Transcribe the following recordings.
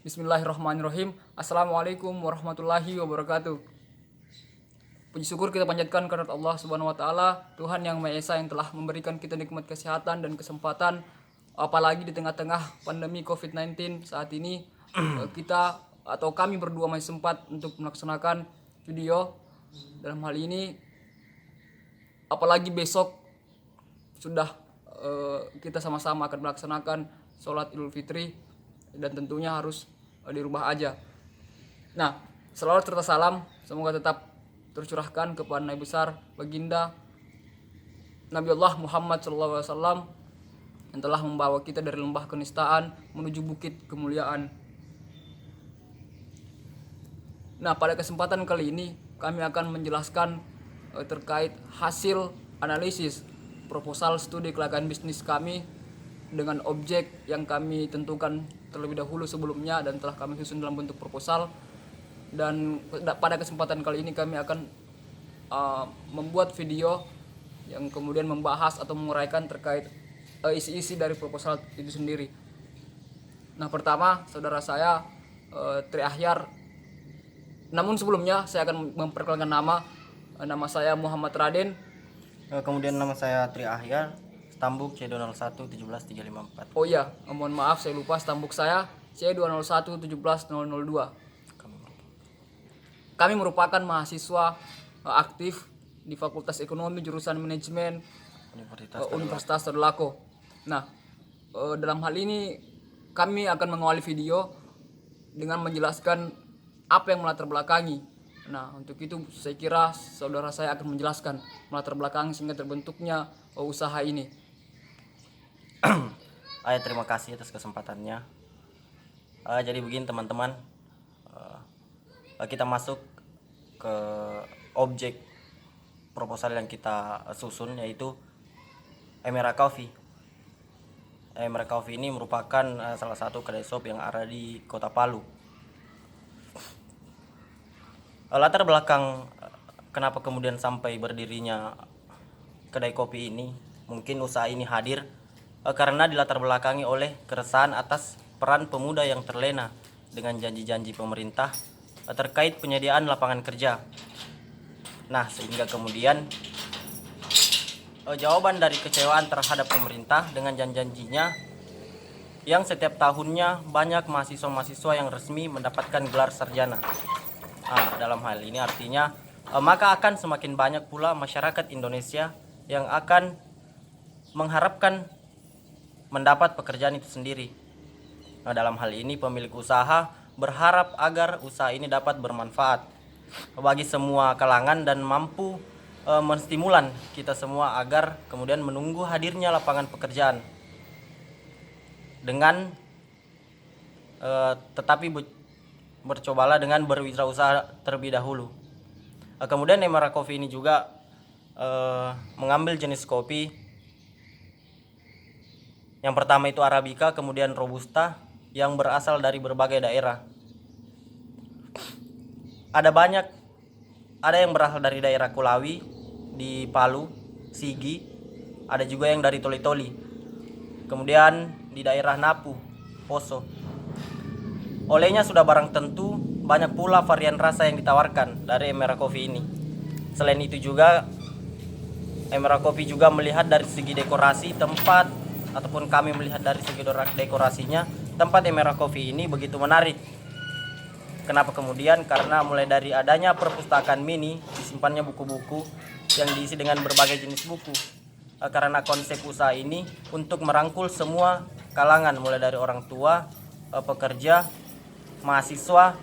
Bismillahirrahmanirrahim. Assalamualaikum warahmatullahi wabarakatuh. Puji syukur kita panjatkan kepada Allah Subhanahu wa taala, Tuhan yang Maha Esa yang telah memberikan kita nikmat kesehatan dan kesempatan apalagi di tengah-tengah pandemi COVID-19 saat ini. Kita atau kami berdua masih sempat untuk melaksanakan video dalam hal ini, apalagi besok sudah kita sama-sama akan melaksanakan sholat Idul Fitri dan tentunya harus dirubah aja. Nah, selawat serta salam semoga tetap tercurahkan kepada Nabi besar baginda Nabi Allah Muhammad SAW yang telah membawa kita dari lembah kenistaan menuju bukit kemuliaan. Nah, pada kesempatan kali ini kami akan menjelaskan terkait hasil analisis proposal studi kelayakan bisnis kami dengan objek yang kami tentukan terlebih dahulu sebelumnya dan telah kami susun dalam bentuk proposal. Dan pada kesempatan kali ini kami akan membuat video yang kemudian membahas atau menguraikan terkait isi-isi dari proposal itu sendiri. Nah, pertama saudara saya Tri Ahyar. Namun sebelumnya saya akan memperkenalkan nama saya Muhammad Raden. Kemudian nama saya Tri Ahyar, stambuk C201 17354. Oh iya, mohon maaf saya lupa stambuk saya C201 17002. Kami merupakan mahasiswa aktif di Fakultas Ekonomi jurusan Manajemen Universitas Tadulako. Nah, dalam hal ini kami akan mengawali video dengan menjelaskan apa yang melatar belakangi. Nah, untuk itu saya kira saudara saya akan menjelaskan melatar belakangi sehingga terbentuknya usaha ini. Terima kasih atas kesempatannya. Jadi begini teman-teman, kita masuk ke objek proposal yang kita susun, yaitu Emera Coffee. Emera Coffee ini merupakan salah satu kedai shop yang ada di Kota Palu. Latar belakang kenapa kemudian sampai berdirinya kedai kopi ini, mungkin usaha ini hadir karena dilatar belakangi oleh keresahan atas peran pemuda yang terlena dengan janji-janji pemerintah terkait penyediaan lapangan kerja. Nah, sehingga kemudian jawaban dari kecewaan terhadap pemerintah dengan janji-janjinya yang setiap tahunnya banyak mahasiswa-mahasiswa yang resmi mendapatkan gelar sarjana. Dalam hal ini artinya maka akan semakin banyak pula masyarakat Indonesia yang akan mengharapkan mendapat pekerjaan itu sendiri. Nah, dalam hal ini pemilik usaha berharap agar usaha ini dapat bermanfaat bagi semua kalangan dan mampu menstimulan kita semua agar kemudian menunggu hadirnya lapangan pekerjaan dengan tetapi bercobalah dengan berwirausaha terlebih dahulu. Kemudian Emera Coffee ini juga mengambil jenis kopi. Yang pertama itu Arabica, kemudian Robusta yang berasal dari berbagai daerah. Ada yang berasal dari daerah Kulawi di Palu, Sigi, ada juga yang dari Toli-Toli. Kemudian di daerah Napu, Poso. Olehnya sudah barang tentu, banyak pula varian rasa yang ditawarkan dari Emera Coffee ini. Selain itu juga Emera Coffee juga melihat dari segi dekorasi tempat, ataupun kami melihat dari segi dekorasinya, tempat Emera Coffee ini begitu menarik. Kenapa kemudian? Karena mulai dari adanya perpustakaan mini, disimpannya buku-buku yang diisi dengan berbagai jenis buku. Karena konsep usaha ini untuk merangkul semua kalangan, mulai dari orang tua, pekerja, mahasiswa,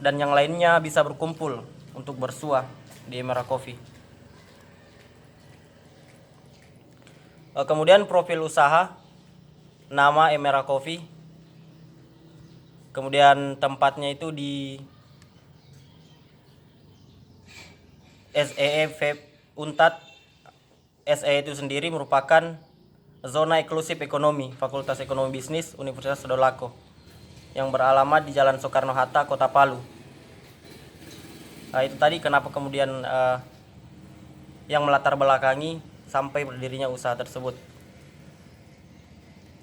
dan yang lainnya bisa berkumpul untuk bersua di Emera Coffee. Kemudian profil usaha, nama Emera Coffee, kemudian tempatnya itu di SEE Vape Untat. SEE itu sendiri merupakan zona eksklusif ekonomi Fakultas Ekonomi Bisnis Universitas Tadulako yang beralamat di Jalan Soekarno-Hatta, Kota Palu. Itu tadi kenapa kemudian yang melatar belakangi sampai berdirinya usaha tersebut.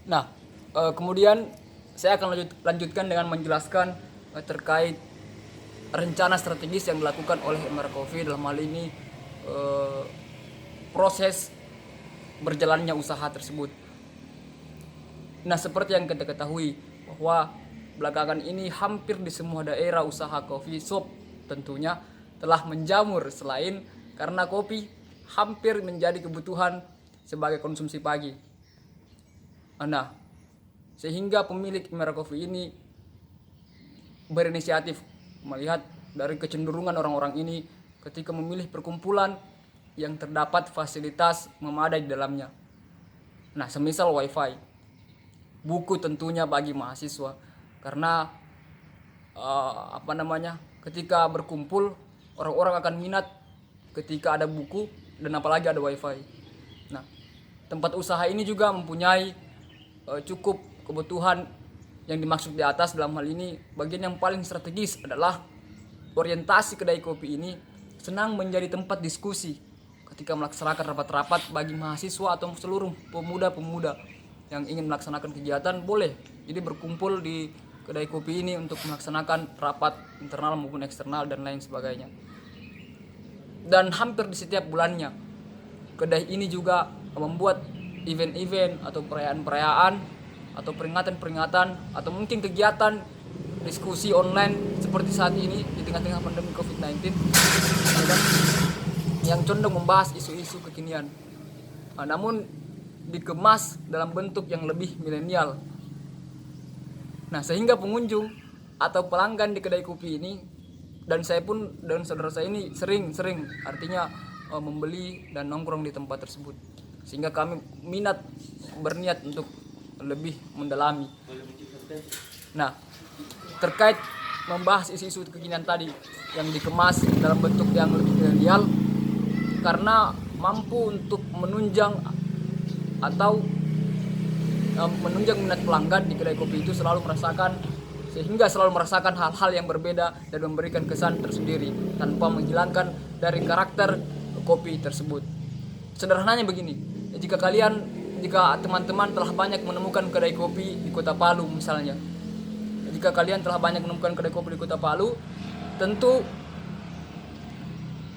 Nah, kemudian saya akan lanjutkan dengan menjelaskan terkait rencana strategis yang dilakukan oleh Emera Coffee dalam hal ini proses berjalannya usaha tersebut. Nah, seperti yang kita ketahui bahwa belakangan ini hampir di semua daerah usaha coffee shop tentunya telah menjamur, selain karena kopi hampir menjadi kebutuhan sebagai konsumsi pagi. Nah, sehingga pemilik Emera Coffee ini berinisiatif melihat dari kecenderungan orang-orang ini ketika memilih perkumpulan yang terdapat fasilitas memadai di dalamnya. Nah, semisal wifi, buku tentunya bagi mahasiswa, karena ketika berkumpul orang-orang akan minat ketika ada buku dan apalagi ada wifi. Nah, tempat usaha ini juga mempunyai cukup kebutuhan yang dimaksud di atas. Dalam hal ini bagian yang paling strategis adalah orientasi kedai kopi ini senang menjadi tempat diskusi ketika melaksanakan rapat-rapat bagi mahasiswa atau seluruh pemuda-pemuda yang ingin melaksanakan kegiatan boleh jadi berkumpul di kedai kopi ini untuk melaksanakan rapat internal maupun eksternal dan lain sebagainya. Dan hampir di setiap bulannya kedai ini juga membuat event-event atau perayaan-perayaan atau peringatan-peringatan atau mungkin kegiatan diskusi online seperti saat ini di tengah-tengah pandemi COVID-19 yang condong membahas isu-isu kekinian, namun dikemas dalam bentuk yang lebih milenial. Nah, sehingga pengunjung atau pelanggan di kedai kopi ini dan saya pun dan saudara saya ini sering artinya membeli dan nongkrong di tempat tersebut, sehingga kami berniat untuk lebih mendalami. Nah, terkait membahas isu-isu kekinian tadi yang dikemas dalam bentuk yang lebih milenial karena mampu untuk menunjang minat pelanggan di kedai kopi itu selalu merasakan hal-hal yang berbeda dan memberikan kesan tersendiri tanpa menghilangkan dari karakter kopi tersebut. Sederhananya begini, jika teman-teman telah banyak menemukan kedai kopi di Kota Palu misalnya, jika kalian telah banyak menemukan kedai kopi di Kota Palu, tentu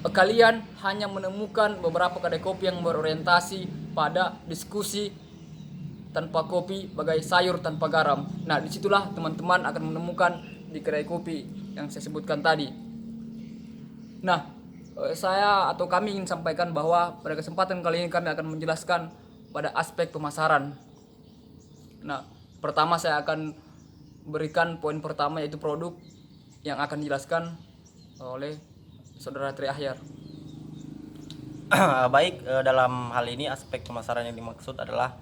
kalian hanya menemukan beberapa kedai kopi yang berorientasi pada diskusi tanpa kopi bagai sayur tanpa garam. Nah, disitulah teman-teman akan menemukan di kedai kopi yang saya sebutkan tadi. Nah, kami ingin sampaikan bahwa pada kesempatan kali ini kami akan menjelaskan pada aspek pemasaran. Nah, pertama saya akan berikan poin pertama yaitu produk yang akan dijelaskan oleh Saudara Tri Ahyar. Baik, dalam hal ini aspek pemasaran yang dimaksud adalah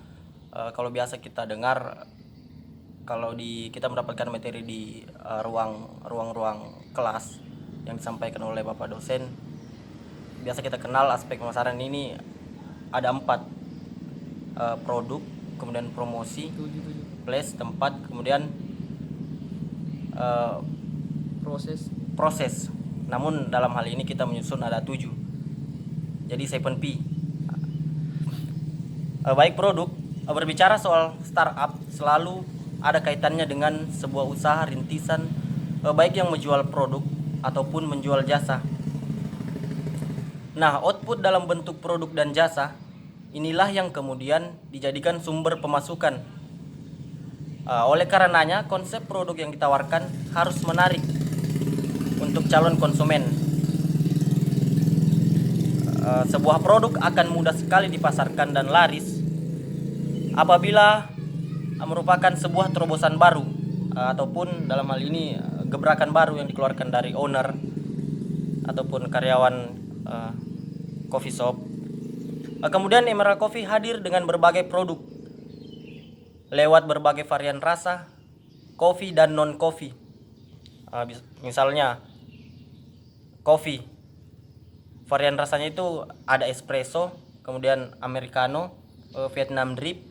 kalau biasa kita dengar kalau kita mendapatkan materi di ruang-ruang kelas yang disampaikan oleh Bapak dosen, biasa kita kenal aspek pemasaran ini ada 4, produk, kemudian promosi, place, tempat, kemudian proses. Namun dalam hal ini kita menyusun ada 7, jadi 7P. Baik, produk, berbicara soal startup selalu ada kaitannya dengan sebuah usaha rintisan, baik yang menjual produk ataupun menjual jasa. Nah, output dalam bentuk produk dan jasa inilah yang kemudian dijadikan sumber pemasukan. Oleh karenanya konsep produk yang ditawarkan harus menarik untuk calon konsumen. Sebuah produk akan mudah sekali dipasarkan dan laris apabila merupakan sebuah terobosan baru ataupun dalam hal ini gebrakan baru yang dikeluarkan dari owner ataupun karyawan coffee shop. Kemudian Emera Coffee hadir dengan berbagai produk lewat berbagai varian rasa, kopi dan non kopi. Misalnya kopi, varian rasanya itu ada espresso, kemudian americano, Vietnam drip,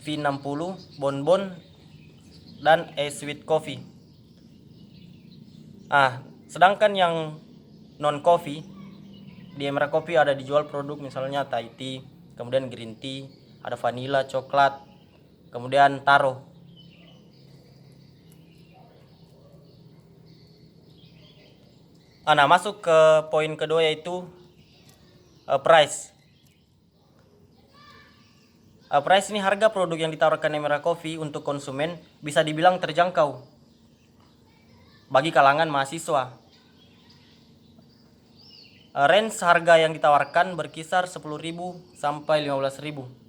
V60, bonbon, dan sweet coffee. Sedangkan yang non coffee di Emera Coffee ada dijual produk misalnya Thai tea, kemudian green tea, ada vanilla, coklat, kemudian taro. Nah, masuk ke poin kedua yaitu price. Price ini harga produk yang ditawarkan Emera Coffee untuk konsumen bisa dibilang terjangkau bagi kalangan mahasiswa. Range harga yang ditawarkan berkisar 10.000 sampai 15.000.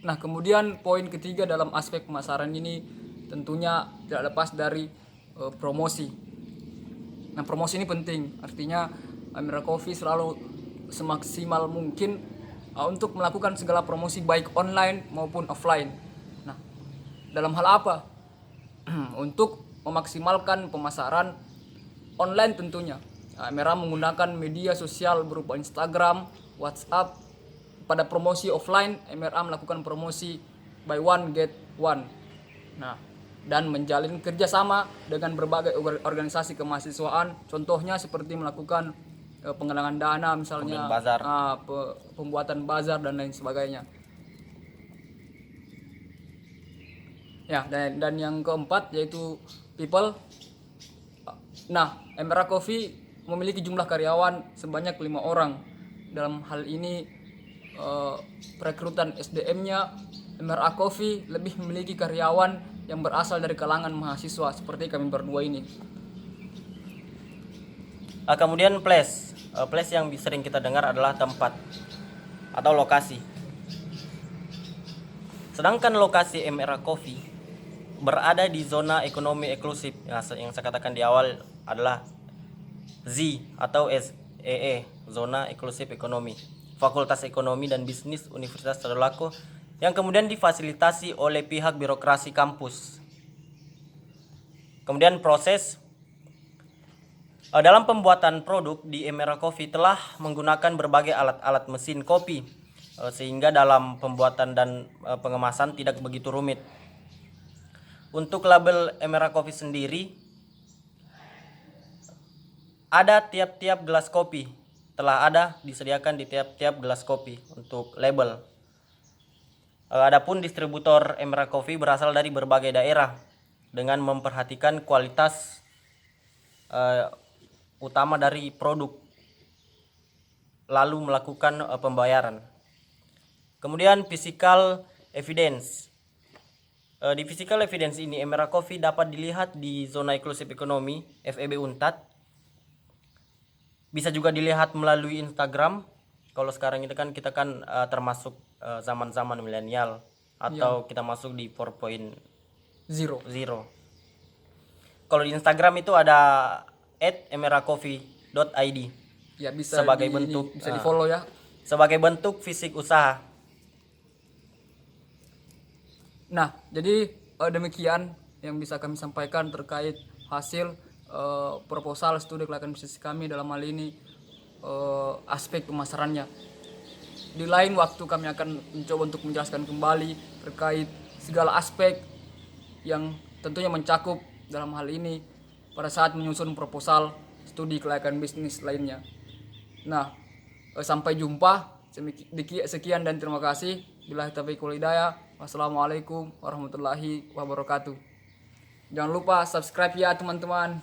Nah, kemudian poin ketiga dalam aspek pemasaran ini tentunya tidak lepas dari promosi. Nah, promosi ini penting. Artinya Emera Coffee selalu semaksimal mungkin untuk melakukan segala promosi baik online maupun offline. Nah, dalam hal apa? Untuk memaksimalkan pemasaran online tentunya. Emera menggunakan media sosial berupa Instagram, WhatsApp. Pada promosi offline, MRA melakukan promosi buy one get one. Nah, dan menjalin kerjasama dengan berbagai organisasi kemahasiswaan. Contohnya seperti melakukan penggalangan dana, misalnya bazar. pembuatan bazar dan lain sebagainya. Ya, dan yang keempat yaitu people. Nah, MRA Coffee memiliki jumlah karyawan sebanyak 5 orang. Dalam hal ini perekrutan SDM-nya, MRA Coffee lebih memiliki karyawan yang berasal dari kalangan mahasiswa seperti kami berdua ini. Kemudian place. Place yang sering kita dengar adalah tempat atau lokasi. Sedangkan lokasi MRA Coffee berada di zona ekonomi eksklusif, yang saya katakan di awal adalah Z atau SEE, zona eksklusif ekonomi, Fakultas Ekonomi dan Bisnis Universitas Tadulako, yang kemudian difasilitasi oleh pihak birokrasi kampus. Kemudian proses dalam pembuatan produk di Emera Coffee telah menggunakan berbagai alat-alat mesin kopi, sehingga dalam pembuatan dan pengemasan tidak begitu rumit. Untuk label Emera Coffee sendiri, ada tiap-tiap gelas kopi, telah ada disediakan di tiap-tiap gelas kopi untuk label. Adapun distributor Emera Coffee berasal dari berbagai daerah dengan memperhatikan kualitas utama dari produk, lalu melakukan pembayaran. Kemudian physical evidence. Di physical evidence ini Emera Coffee dapat dilihat di zona eksklusif ekonomi FEB Unpad. Bisa juga dilihat melalui Instagram. Kalau sekarang ini kan kita termasuk zaman-zaman milenial atau kita masuk di 4.0. Kalau di Instagram itu ada @emeracoffee.id. Ya, bisa sebagai bentuk bisa di-follow ya. Sebagai bentuk fisik usaha. Nah, jadi demikian yang bisa kami sampaikan terkait hasil proposal studi kelayakan bisnis kami dalam hal ini aspek pemasarannya. Di lain waktu kami akan mencoba untuk menjelaskan kembali terkait segala aspek yang tentunya mencakup dalam hal ini pada saat menyusun proposal studi kelayakan bisnis lainnya. Nah, sampai jumpa. Sekian dan terima kasih. Billahi taufiq wal hidayah. Wassalamualaikum warahmatullahi wabarakatuh. Jangan lupa subscribe ya teman-teman.